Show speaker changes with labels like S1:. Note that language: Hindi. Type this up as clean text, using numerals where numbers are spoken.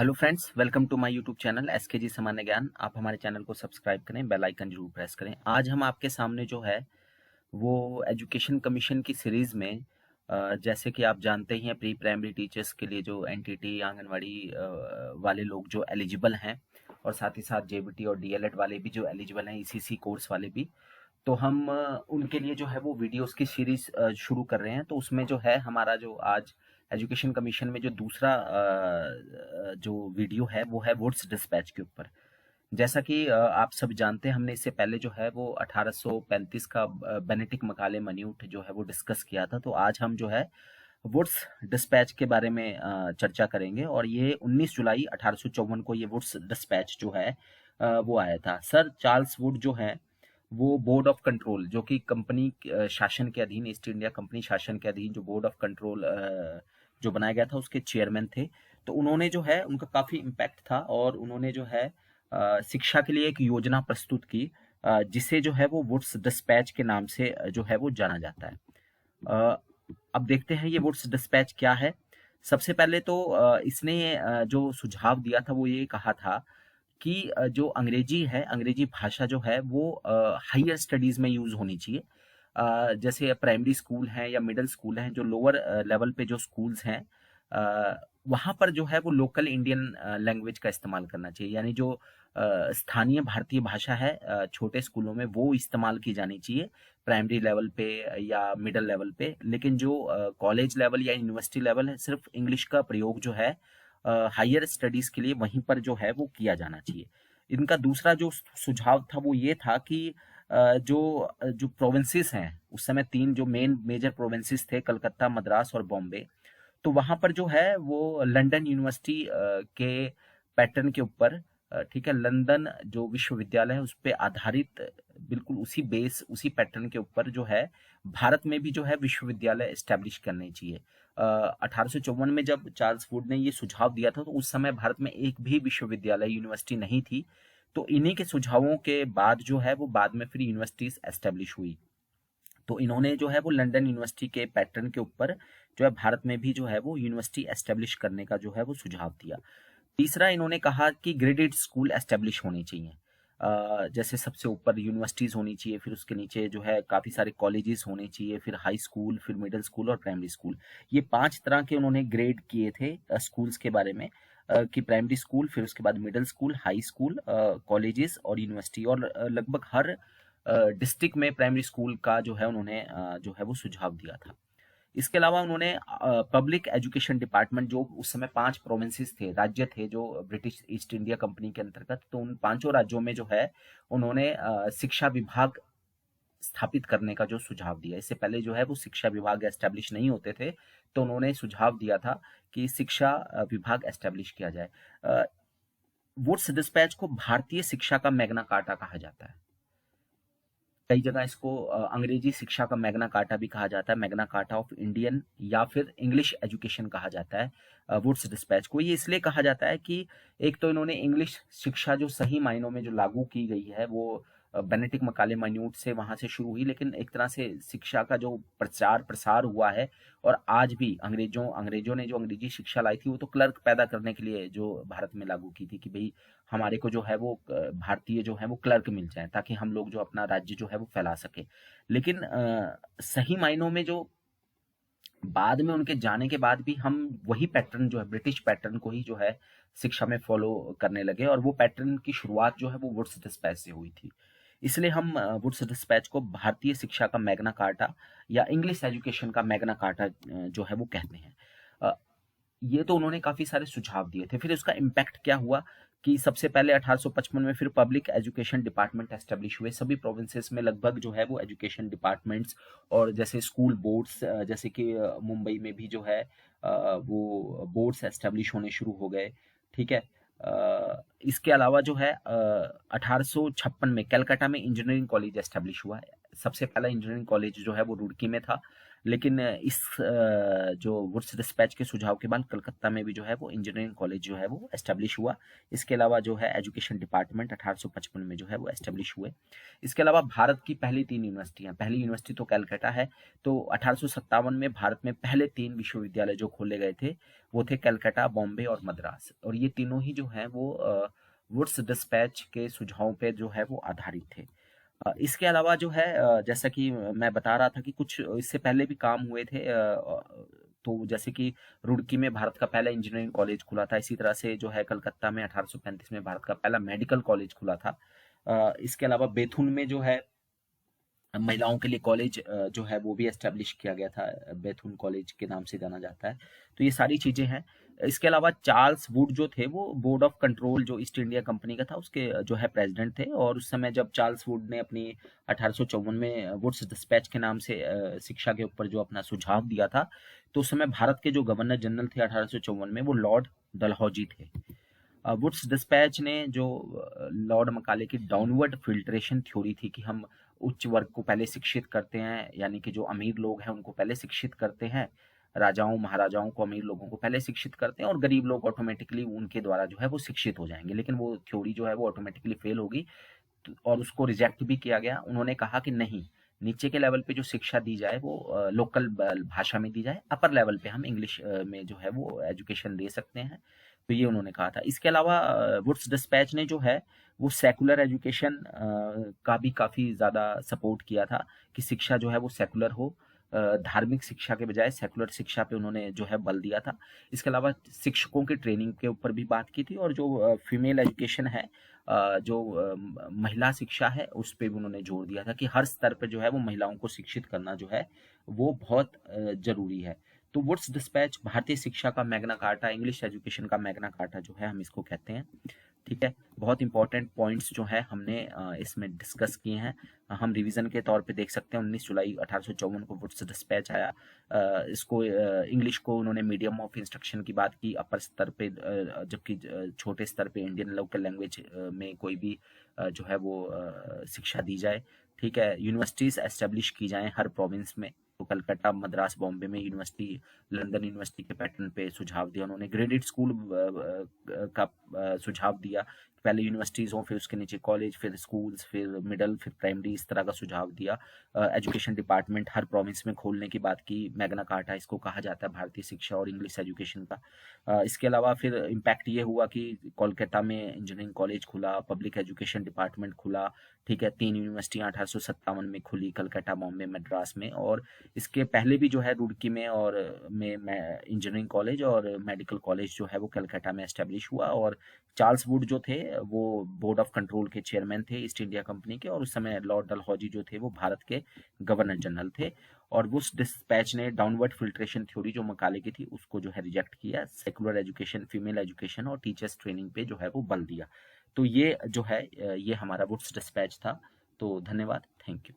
S1: Hello friends, welcome to my YouTube channel SKG सामान्य ज्ञान। आप हमारे चैनल को सब्सक्राइब करें, बेल आइकन जरूर प्रेस करें। आज हम आपके सामने जो है वो एजुकेशन कमीशन की सीरीज़ में जैसे कि आप जानते ही हैं, प्री प्राइमरी टीचर्स के लिए जो एनटीटी आंगनवाड़ी वाले लोग जो एलिजिबल हैं, और साथ ही साथ जेबीटी और डीएलएड वाले भी जो एलिजिबल हैं, ईसीसी कोर्स वाले भी। तो हम उनके लिए जो है वो वीडियोस की सीरीज शुरू कर रहे हैं। तो उसमें जो है हमारा जो आज एजुकेशन कमीशन में जो दूसरा जो वीडियो है वो है वुड्स डिस्पैच के ऊपर। जैसा कि आप सब जानते हैं, हमने इससे पहले जो है वो 1835 का बेनेडिक्ट मकाले मन्यूट जो है वो डिस्कस किया था। तो आज हम जो है वुड्स डिस्पैच के बारे में चर्चा करेंगे। और ये 19 जुलाई 1854 को ये वुड्स डिस्पैच जो है वो आया था। सर चार्ल्स वुड जो है वो बोर्ड ऑफ कंट्रोल, जो कि कंपनी शासन के अधीन, ईस्ट इंडिया कंपनी शासन के अधीन जो बोर्ड ऑफ कंट्रोल जो बनाया गया था उसके चेयरमैन थे। तो उन्होंने जो है, उनका काफ़ी इम्पैक्ट था और उन्होंने जो है शिक्षा के लिए एक योजना प्रस्तुत की, जिसे जो है वो वुड्स डिस्पैच के नाम से जो है वो जाना जाता है। अ, अब देखते हैं ये वुड्स डिस्पैच क्या है। सबसे पहले तो इसने जो सुझाव दिया था वो ये कहा था कि जो अंग्रेजी है, अंग्रेजी भाषा जो है वो हायर स्टडीज़ में यूज़ होनी चाहिए। जैसे प्राइमरी स्कूल हैं या मिडिल स्कूल हैं, जो लोअर लेवल पे जो स्कूल्स हैं, वहाँ पर जो है वो लोकल इंडियन लैंग्वेज का इस्तेमाल करना चाहिए। यानी जो स्थानीय भारतीय भाषा है छोटे स्कूलों में वो इस्तेमाल की जानी चाहिए प्राइमरी लेवल पे या मिडिल लेवल पे। लेकिन जो कॉलेज लेवल या यूनिवर्सिटी लेवल है, सिर्फ इंग्लिश का प्रयोग जो है हायर स्टडीज के लिए वहीं पर जो है वो किया जाना चाहिए। इनका दूसरा जो सुझाव था वो ये था कि जो जो प्रोविंसेस हैं, उस समय तीन जो मेन मेजर प्रोविंसेस थे, कलकत्ता, मद्रास और बॉम्बे। तो वहाँ पर जो है वो लंदन यूनिवर्सिटी के पैटर्न के ऊपर, ठीक है, लंदन जो विश्वविद्यालय है उस पे आधारित, बिल्कुल उसी बेस उसी पैटर्न के ऊपर जो है भारत में भी जो है विश्वविद्यालय एस्टेब्लिश करने चाहिए। 1854 में जब चार्ल्स वुड ने ये सुझाव दिया था तो उस समय भारत में एक भी विश्वविद्यालय यूनिवर्सिटी नहीं थी। तो इन्हीं के सुझावों के बाद जो है वो बाद में फिर यूनिवर्सिटीज एस्टेब्लिश हुई। तो इन्होंने जो है वो लंदन यूनिवर्सिटी के पैटर्न के ऊपर जो है भारत में भी जो है वो यूनिवर्सिटी एस्टेब्लिश करने का जो है वो सुझाव दिया। तीसरा, इन्होंने कहा कि ग्रेडेड स्कूल एस्टेब्लिश होने चाहिए। जैसे सबसे ऊपर यूनिवर्सिटीज होनी चाहिए, फिर उसके नीचे जो है काफ़ी सारे कॉलेजेस होने चाहिए, फिर हाई स्कूल, फिर मिडिल स्कूल और प्राइमरी स्कूल। ये 5 तरह के उन्होंने ग्रेड किए थे स्कूल्स के बारे में, कि प्राइमरी स्कूल, फिर उसके बाद middle school, high school, colleges और यूनिवर्सिटी। और लगभग हर डिस्ट्रिक्ट में प्राइमरी स्कूल का जो है उन्होंने जो है वो सुझाव दिया था। इसके अलावा उन्होंने पब्लिक एजुकेशन डिपार्टमेंट, जो उस समय 5 प्रोविंसेस थे, राज्य थे जो ब्रिटिश ईस्ट इंडिया कंपनी के अंतर्गत, तो उन पांचों राज्यों में जो है उन्होंने शिक्षा विभाग स्थापित करने का जो सुझाव दिया। इससे पहले जो है वो शिक्षा विभाग एस्टेब्लिश नहीं होते थे, तो उन्होंने सुझाव दिया था कि शिक्षा विभाग एस्टेब्लिश किया जाए। वुड्स डिस्पैच को भारतीय शिक्षा का मैग्ना कार्टा कहा जाता है। कई जगह इसको अंग्रेजी शिक्षा का मैग्ना कार्टा भी कहा जाता है, मैग्ना कार्टा ऑफ इंडियन, या फिर इंग्लिश एजुकेशन कहा जाता है वुड्स डिस्पैच को। ये इसलिए कहा जाता है कि एक तो इन्होंने इंग्लिश शिक्षा जो सही मायनों में जो लागू की गई है वो बेनेडिक्ट मकाले मान्यूट से वहां से शुरू हुई, लेकिन एक तरह से शिक्षा का जो प्रचार प्रसार हुआ है, और आज भी अंग्रेजों ने जो अंग्रेजी शिक्षा लाई थी वो तो क्लर्क पैदा करने के लिए जो भारत में लागू की थी, कि भाई हमारे को जो है वो भारतीय जो है वो क्लर्क मिल जाए ताकि हम लोग जो अपना राज्य जो है वो फैला सके। लेकिन सही मायनों में जो बाद में उनके जाने के बाद भी हम वही पैटर्न जो है, ब्रिटिश पैटर्न को ही जो है शिक्षा में फॉलो करने लगे, और वो पैटर्न की शुरुआत जो है वो वुड्स डिस्पैच से हुई थी। इसलिए हम वुड्स डिस्पैच को भारतीय शिक्षा का मैग्ना कार्टा या इंग्लिश एजुकेशन का मैग्ना कार्टा जो है वो कहते हैं। अ, ये तो उन्होंने काफ़ी सारे सुझाव दिए थे। फिर उसका इम्पैक्ट क्या हुआ कि सबसे पहले 1855 में फिर पब्लिक एजुकेशन डिपार्टमेंट एस्टेब्लिश हुए। सभी प्रोविंसेस में लगभग जो है वो एजुकेशन डिपार्टमेंट्स, और जैसे स्कूल बोर्ड्स, जैसे कि मुंबई में भी जो है वो बोर्ड्स एस्टेब्लिश होने शुरू हो गए। ठीक है। इसके अलावा जो है 1856 में कलकत्ता में इंजीनियरिंग कॉलेज एस्टेब्लिश हुआ है। सबसे पहला इंजीनियरिंग कॉलेज जो है वो रुड़की में था। लेकिन इस जो वुड्स डिस्पैच के सुझाव के बाद कलकत्ता में भी जो है वो इंजीनियरिंग कॉलेज जो है वो एस्टेब्लिश हुआ। इसके अलावा जो है एजुकेशन डिपार्टमेंट 1855 में जो है वो एस्टेब्लिश हुए। इसके अलावा भारत की पहली 3 यूनिवर्सिटियाँ, पहली यूनिवर्सिटी तो कलकत्ता है, तो 1857 में भारत में पहले 3 विश्वविद्यालय जो खोले गए थे, वो थे कलकत्ता, बॉम्बे और मद्रास। और ये तीनों ही जो हैं वो वुड्स डिस्पैच के सुझावों पे जो है वो आधारित थे। इसके अलावा जो है जैसा कि मैं बता रहा था कि कुछ इससे पहले भी काम हुए थे, तो जैसे कि रुड़की में भारत का पहला इंजीनियरिंग कॉलेज खुला था। इसी तरह से जो है कलकत्ता में 1835 में भारत का पहला मेडिकल कॉलेज खुला था। इसके अलावा बैथुन में जो है महिलाओं के लिए कॉलेज जो है वो भी एस्टेब्लिश किया गया था, बैथुन कॉलेज के नाम से जाना जाता है। तो ये सारी चीज़ें हैं। इसके अलावा चार्ल्स वुड जो थे वो बोर्ड ऑफ कंट्रोल जो ईस्ट इंडिया कंपनी का था उसके जो है प्रेसिडेंट थे। और उस समय जब चार्ल्स वुड ने अपनी 1854 में वुड्स डिस्पैच के नाम से शिक्षा के ऊपर जो अपना सुझाव दिया था, तो उस समय भारत के जो गवर्नर जनरल थे 1854 में वो लॉर्ड डलहौजी थे। वुड्स डिस्पैच ने जो लॉर्ड मकाले की डाउनवर्ड फिल्ट्रेशन थ्योरी थी कि हम उच्च वर्ग को पहले शिक्षित करते हैं, यानी कि जो अमीर लोग हैं उनको पहले शिक्षित करते हैं, राजाओं महाराजाओं को, अमीर लोगों को पहले शिक्षित करते हैं और गरीब लोग ऑटोमेटिकली उनके द्वारा जो है वो शिक्षित हो जाएंगे। लेकिन वो थ्योरी जो है वो ऑटोमेटिकली फेल होगी और उसको रिजेक्ट भी किया गया। उन्होंने कहा कि नहीं, नीचे के लेवल पे जो शिक्षा दी जाए वो लोकल भाषा में दी जाए, अपर लेवल पे हम इंग्लिश में जो है वो एजुकेशन दे सकते हैं। तो ये उन्होंने कहा था। इसके अलावा वुड्स डिस्पैच ने जो है वो सेकुलर एजुकेशन का भी काफ़ी ज़्यादा सपोर्ट किया था कि शिक्षा जो है वो सेकुलर हो। धार्मिक शिक्षा के बजाय सेकुलर शिक्षा पे उन्होंने जो है बल दिया था। इसके अलावा शिक्षकों की ट्रेनिंग के ऊपर भी बात की थी और जो फीमेल एजुकेशन है, जो महिला शिक्षा है, उस पे भी उन्होंने जोर दिया था कि हर स्तर पे जो है वो महिलाओं को शिक्षित करना जो है वो बहुत ज़रूरी है। तो वुड्स डिस्पैच भारतीय शिक्षा का मैग्ना कार्टा, इंग्लिश एजुकेशन का मैग्ना कार्टा जो है हम इसको कहते हैं। ठीक है, बहुत इंपॉर्टेंट पॉइंट्स जो है हमने इसमें डिस्कस किए हैं। हम रिवीजन के तौर पे देख सकते हैं 19 जुलाई 1854 को वुड्स डिस्पैच आया। इसको इंग्लिश को उन्होंने मीडियम ऑफ इंस्ट्रक्शन की बात की अपर स्तर पे, जबकि छोटे स्तर पे इंडियन लोकल लैंग्वेज में कोई भी जो है वो शिक्षा दी जाए। ठीक है, यूनिवर्सिटीज एस्टेब्लिश की जाएं हर प्रोविंस में। तो कलकत्ता, मद्रास, बॉम्बे में यूनिवर्सिटी, लंदन यूनिवर्सिटी के पैटर्न पे सुझाव दिया उन्होंने। ग्रेडेड स्कूल का सुझाव दिया, पहले यूनिवर्सिटीज़ हों, फिर उसके नीचे कॉलेज, फिर स्कूल्स, फिर मिडल, फिर प्राइमरी, इस तरह का सुझाव दिया। एजुकेशन डिपार्टमेंट हर प्रोविंस में खोलने की बात की। मैग्ना कार्टा इसको कहा जाता है भारतीय शिक्षा और इंग्लिश एजुकेशन का। इसके अलावा फिर इम्पैक्ट ये हुआ कि कोलकाता में इंजीनियरिंग कॉलेज खुला, पब्लिक एजुकेशन डिपार्टमेंट खुला। ठीक है, 3 यूनिवर्सिटियाँ 1857 में खुली, कलकत्ता, बॉम्बे, मद्रास में। और इसके पहले भी जो है रुड़की में और में इंजीनियरिंग कॉलेज और मेडिकल कॉलेज जो है वो कलकत्ता में एस्टेब्लिश हुआ। और चार्ल्स वुड जो थे वो बोर्ड ऑफ कंट्रोल के चेयरमैन थे ईस्ट इंडिया कंपनी के, और उस समय लॉर्ड डलहौजी जो थे वो भारत के गवर्नर जनरल थे। और वुड्स डिस्पैच ने डाउनवर्ड फिल्ट्रेशन थ्योरी जो मकाले की थी उसको जो है रिजेक्ट किया, सेकुलर एजुकेशन, फीमेल एजुकेशन और टीचर्स ट्रेनिंग पे जो है वो बल दिया। तो ये जो है ये हमारा वुड्स डिस्पैच था। तो धन्यवाद, थैंक यू।